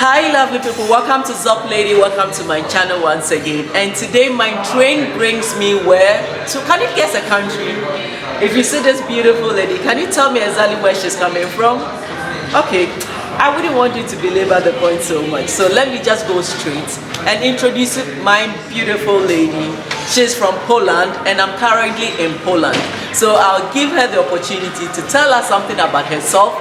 Hi lovely people, welcome to Zop Lady, welcome to my channel once again. And today my train brings me where? So can you guess a country? If you see this beautiful lady, can you tell me exactly where she's coming from? Okay, I wouldn't want you to belabor the point so much, so let me just go straight and introduce my beautiful lady. She's from Poland and I'm currently in Poland. So I'll give her the opportunity to tell us something about herself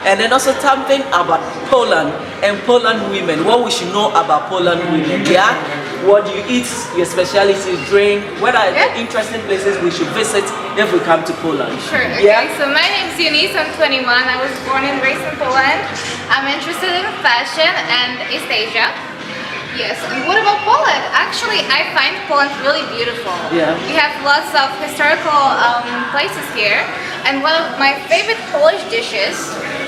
and then also something about Poland and Poland women, what we should know about Poland women. Yeah, what do you eat, your specialty, drink, what are the interesting places we should visit if we come to Poland? Sure, okay. Yeah? So my name is Eunice, I'm 21, I was born and raised in Poland. I'm interested in fashion and East Asia. Yes, and what about Poland? Actually, I find Poland really beautiful. Yeah. We have lots of historical places here, and one of my favorite Polish dishes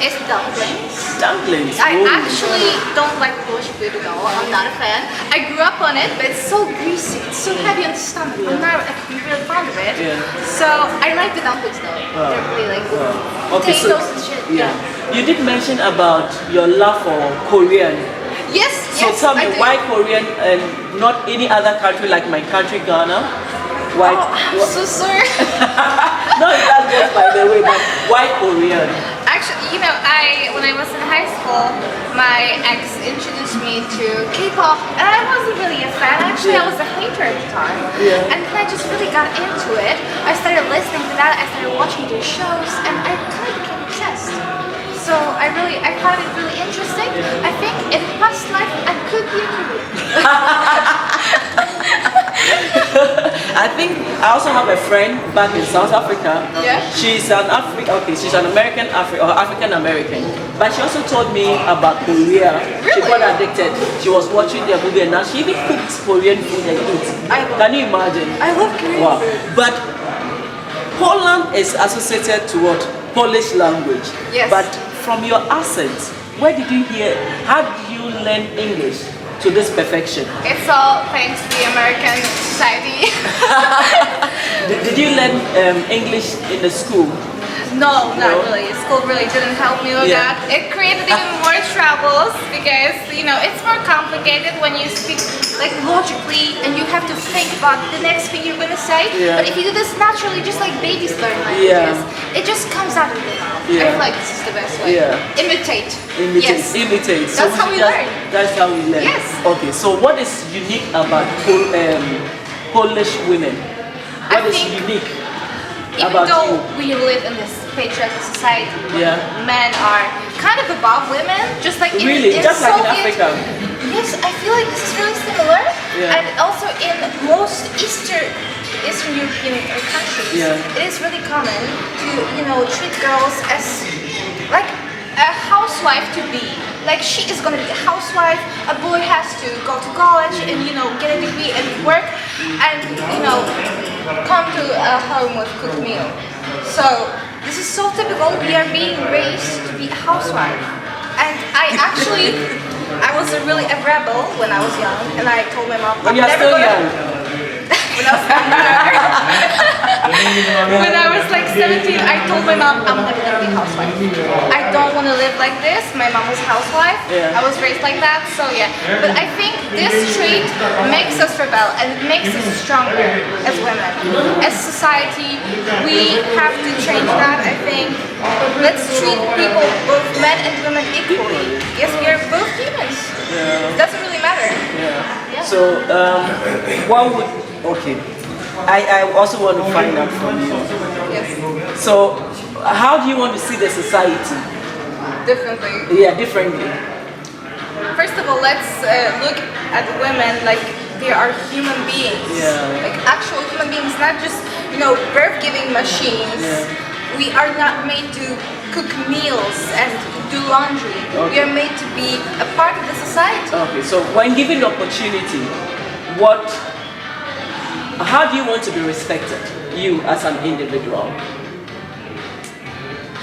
is dumplings. Dumplings? I Ooh. actually don't like Polish food at all. I'm not a fan. I grew up on it, but it's so greasy, it's so heavy on the stomach. I'm not really fond of it. Yeah. So I like the dumplings though. They're really like Okay, potatoes so, and shit. yeah. You did mention about your love for Korean. Yes, So yes, tell me, I do. why Korean and not any other country like my country, Ghana? Why? Oh, I'm so sorry. No, that's just by the way, but why Korean? Actually, you know, when I was in high school, my ex introduced me to K-pop, and I wasn't really a fan. Actually, I was a hater at the time. Yeah. And then I just really got into it. I started listening to that. I started watching their shows, and I kind of became obsessed. So I found it really interesting. I think in past life I could be a Korean. I think I also have a friend back in South Africa. Yeah. She's an she's an American African American. But she also told me about Korea. She Really? got addicted. She was watching their movie and now she even cooks Korean food and eats. Can you imagine? I love Korean Wow. food. But Poland is associated to what? Polish language. Yes. But from your accent, where did you hear? How did you learn English to this perfection? It's all thanks to the American society. Did you learn English in the school? No, not really. School really didn't help me with Yeah. that. It created even more troubles because, you know, it's more complicated when you speak like logically and you have to think about the next thing you're gonna say. Yeah. But if you do this naturally, just like babies learn languages, it just comes out of their mouth. I Yeah. feel like this is the best way. Yeah. Imitate. Imitate. Yes. Imitate. That's how we learn. That's how we learn. Yes. Okay, so what is unique about Polish women? What is think unique Even about though you? we live in this patriarchal society, Yeah. men are kind of above women, just like Really? in Just like in Soviet. Africa? Yes, I feel like this is really similar, Yeah. and also in most Eastern European countries, Yeah. it is really common to treat girls as like a housewife to be. Like she is gonna be a housewife. A boy has to go to college and get a degree and work, and come to a home with cooked meal. So this is so typical. We are being raised to be a housewife, and I was a rebel when I was young, and I told my mom, When I'm you're never still gonna. young. When I was when I was like 17, I told my mom I'm never gonna be a housewife. I don't want to live like this. My mom was a housewife. Yeah. I was raised like that, so yeah. But I think this trait makes us rebel and it makes us stronger as women. As society, we have to change that. I think let's treat people, both men and women, equally. Yes, we are both humans. Yeah. It doesn't really matter. Yeah. So, what would, okay, I also want to find out from you. Yes. So, how do you want to see the society? Differently. Yeah, differently. First of all, let's look at women like they are human beings. Yeah. Like actual human beings, not just, birth-giving machines. Yeah. We are not made to cook meals and do laundry. Okay. We are made to be a part of the society. Okay, so when given the opportunity, how do you want to be respected, you as an individual?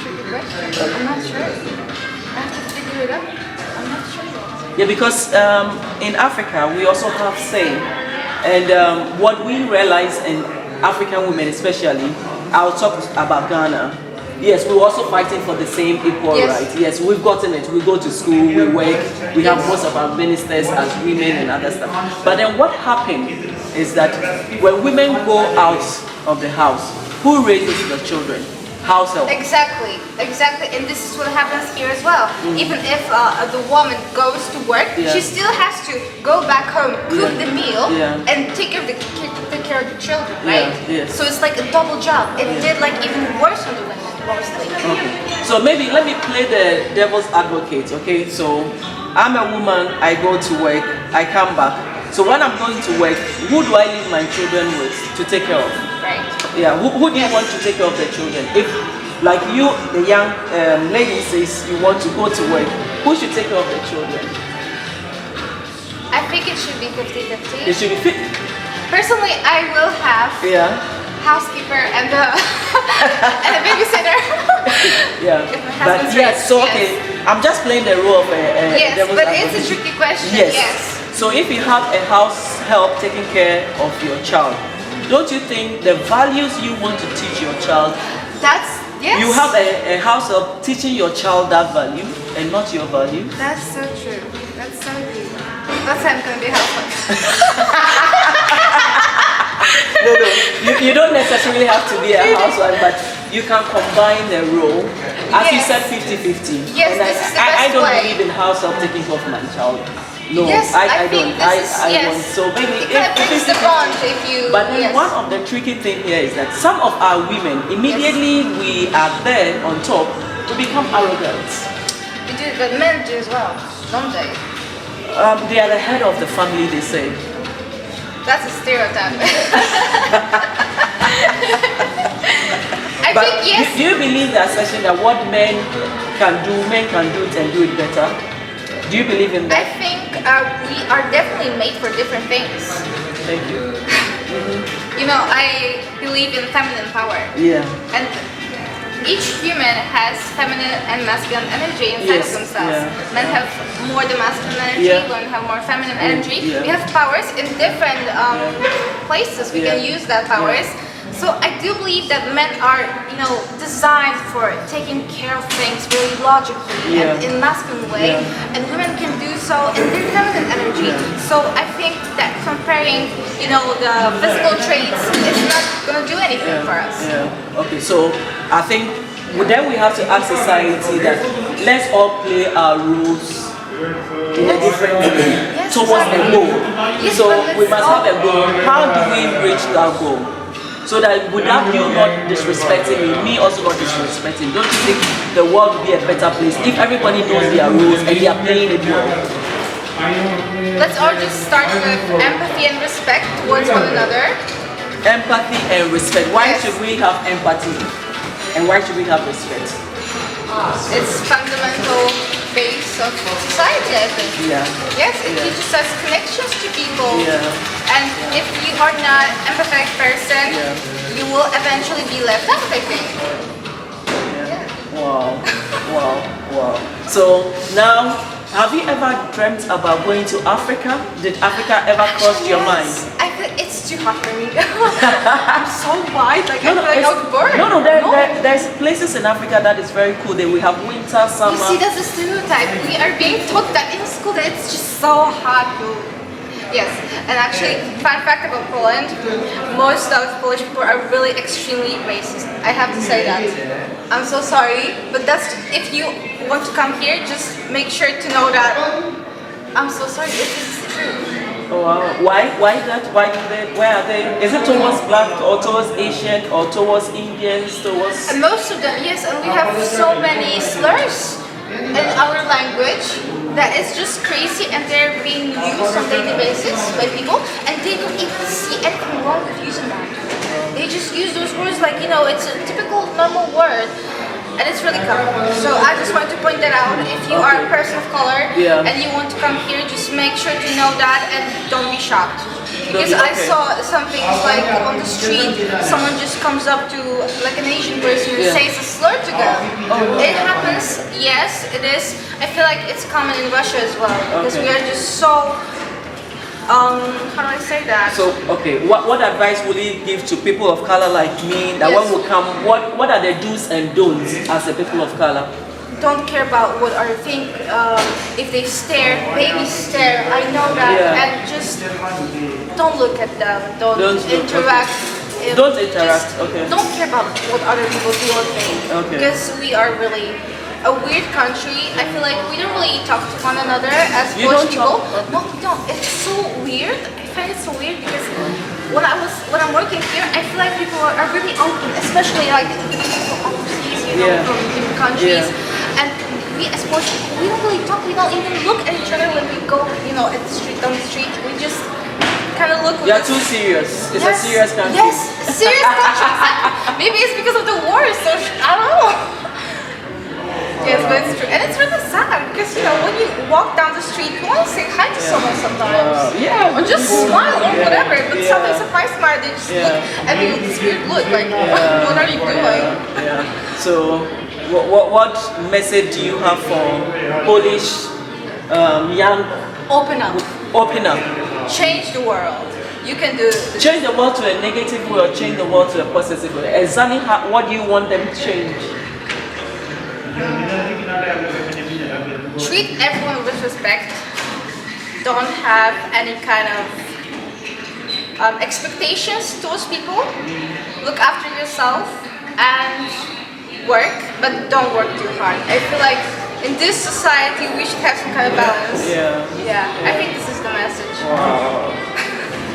Tricky question. I'm not sure. I have to figure it out. I'm not sure yet. Yeah, because in Africa we also have say, and what we realize in African women especially, I'll talk about Ghana. Yes, we're also fighting for the same equal rights. Yes, we've gotten it. We go to school, we work, we have most of our ministers as women and other stuff. But then what happened is that when women go out of the house, who raises the children? House help. Exactly. And this is what happens here as well. Even if the woman goes to work, she still has to go back home, cook the meal, and take care of the children, right? So it's like a double job. It did like even worse on the women, mostly. Okay. So maybe let me play the devil's advocate, okay? So I'm a woman, I go to work, I come back. So when I'm going to work, who do I leave my children with to take care of? Right. Yeah, who do you want to take care of the children? If, like you, the young lady says you want to go to work, who should take care of the children? I think it should be 50-50. It should be fit. Personally, I will have housekeeper and and a babysitter. But yes, so okay, I'm just playing the role of a devil's but advocate. it's a tricky question. Yes. So if you have a house help taking care of your child, don't you think the values you want to teach your child, you have a house help teaching your child that value and not your value? That's so true. That's so true. That's why I'm going to be a housewife. No, you don't necessarily have to be a housewife, but you can combine the role. As you said, 50-50. Yes, and this is the best I don't way. believe in house help taking care of my child. No, yes, I don't. think this I is, don't. So maybe it kind of brings the bond if you. But then one of the tricky thing here is that some of our women, immediately we are there on top, we become arrogant. We do, but men do as well, don't they? They are the head of the family, they say. That's a stereotype. I But think yes. do you believe the assertion that what men can do it and do it better? Do you believe in that? I think we are definitely made for different things. Thank you. You know, I believe in feminine power. Yeah. And each human has feminine and masculine energy inside of themselves. Men have more the masculine energy, women have more feminine energy. We have powers in different places. We can use that powers. So I do believe that men are, designed for taking care of things really logically and in masculine way, and women can do so in their feminine energy. So I think that comparing, the physical traits is not going to do anything for us. Okay, so I think then we have to ask society that let's all play our roles in a different way towards a goal. So we must have a goal. How do we reach that goal? So that without you not disrespecting me also not disrespecting, don't you think the world would be a better place if everybody knows their rules and they are playing it well? Let's all just start with empathy and respect towards one another. Empathy and respect. Why should we have empathy? And why should we have respect? It's fundamental base of society, I think. Yes, it teaches us connections to people. And if you are not an empathetic person, you will eventually be left out, I think. Wow. So now, have you ever dreamt about going to Africa? Did Africa ever cross your mind? I think it's too hot for me. I'm so white, I feel like I was born. There's places in Africa that is very cool. Then we have winter, summer. You see, that's a stereotype. We are being taught that in school that it's just so hot. Yes, and actually, fun fact about Poland, most of Polish people are really extremely racist. I have to say that. I'm so sorry, but that's, if you want to come here, just make sure to know that. I'm so sorry, this is true. Oh, wow. Why is that? Where are they? Is it towards black or towards Asian or towards Indians, towards... And most of them, yes, and we have so many slurs in our language that is just crazy, and they're being used on a daily basis by people, and they don't even see anything wrong with using that. They just use those words like, it's a typical normal word, and it's really common. So I just want to point that out. If you are a person of color and you want to come here, just make sure to know that and don't be shocked. Because I saw something like on the street, someone just comes up to like an Asian person and says a slur to them. It happens, yes, it is. I feel like it's common in Russia as well, because we are just so how do I say that? So, okay, what advice would you give to people of color like me that Yes. when we come, what are the do's and don'ts as a people of color? Don't care about what others think. If they stare, baby stare. I know that, Yeah. and just don't look at them. Don't Don't look, interact. Don't interact, Just okay. Don't care about what other people do or think. Okay. Because we are really a weird country. I feel like we don't really talk to one another as You Polish don't people. talk? No, we don't. It's so weird. I find it so weird because when I'm working here, I feel like people are really open, especially like the people overseas, Yeah. from different countries. Yeah. And we as Polish people, we don't really talk. We don't even look at each other when we go, at the street, down the street. We just kind of look. You're too serious. It's a serious country. Yes, serious country. Exactly. Maybe it's because of the war, so I don't know. Yes, but it's true. And it's really sad because, when you walk down the street, you want to say hi to someone sometimes. Yeah. Or just smile or Yeah. whatever. But Yeah. sometimes if I smile, they just look at me with this weird look like, what are you doing? Yeah. So, what message do you have for Polish young? Open up. Open up. Change the world. You can do it. Change the world to a negative way or change the world to a positive way. Exactly what do you want them to change? Treat everyone with respect. Don't have any kind of expectations towards people. Look after yourself and work, but don't work too hard. I feel like in this society we should have some kind of balance. Yeah. I think this is the message. Wow.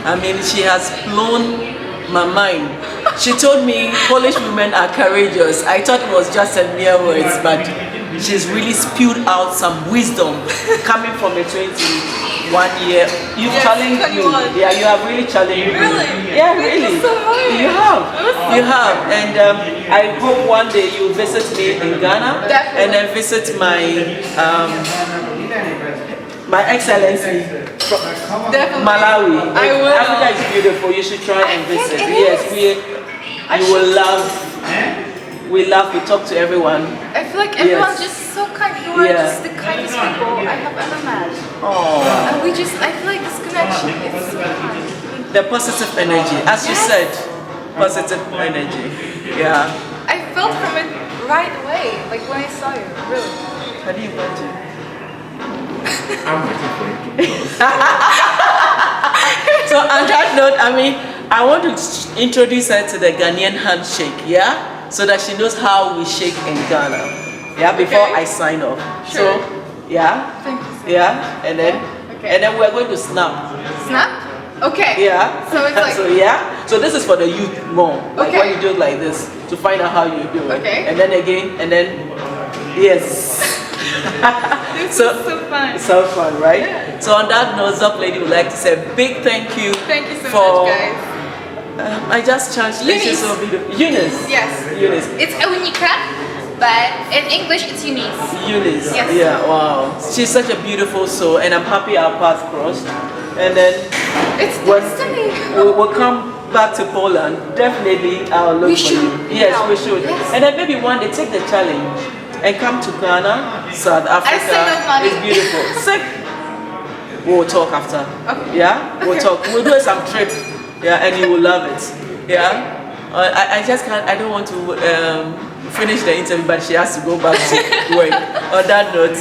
I mean, she has blown my mind. She told me Polish women are courageous. I thought it was just a mere words, but she's really spewed out some wisdom coming from a 21-year. You've Yes, challenged 21. me. Yeah, you have really challenged me. Really? Yeah, Thank really. you so much. You have. That was so You have. And I hope one day you visit me in Ghana. Definitely. And then visit my excellency from Definitely. Malawi. I will. Africa is beautiful. You should try and think visit. it Yes, is. I you will should. love. We love to talk to everyone. I feel like everyone's Yes. just so kind. You are Yeah. just the kindest people I have ever met. Oh, And I feel like this connection is so kind. the positive energy, as you Yes. said, positive energy. Yeah. I felt from it right away, like when I saw you, really. How do you imagine? I'm waiting for you to close. So on that note, I want to introduce her to the Ghanaian handshake, yeah? So that she knows how we shake in Ghana. Yeah, before Okay. I sign off. Sure. So, yeah? Thank you. Yeah, and then Okay. and then we're going to snap. Snap? Okay. Yeah. So it's like, so yeah. So this is for the youth more. Like Okay. when you do it like this to find out how you do it. Okay. And then again, and then yes. this so is so fun. so fun, right? Yeah. So on that note, Zop Lady would like to say a big thank you. Thank you so for, much, guys. I just changed. She's Eunice. so beautiful. Eunice. Yes. Eunice. It's Eunice, but in English it's Eunice. Eunice. Yes. Yeah. Wow. She's such a beautiful soul, and I'm happy our paths crossed. And then It's when destiny. we'll come back to Poland, definitely I'll look We for should. you. Yes, Yeah. we should. Yes. And then maybe one day take the challenge and come to Ghana, South Africa. send them money. It's beautiful. We'll talk after. Okay. Yeah, we'll Okay. talk. We'll do some trip. Yeah, and you will love it. Yeah. I just can't. I don't want to finish the interview, but she has to go back to work. On that note,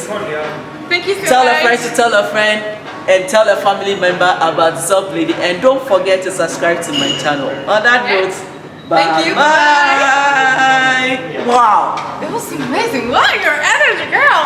Thank you so tell much. a friend to tell a friend and tell a family member about Zop Lady, and don't forget to subscribe to my channel. On that note, bye. Thank you. Bye. Wow. It was amazing. Wow, your energy, girl.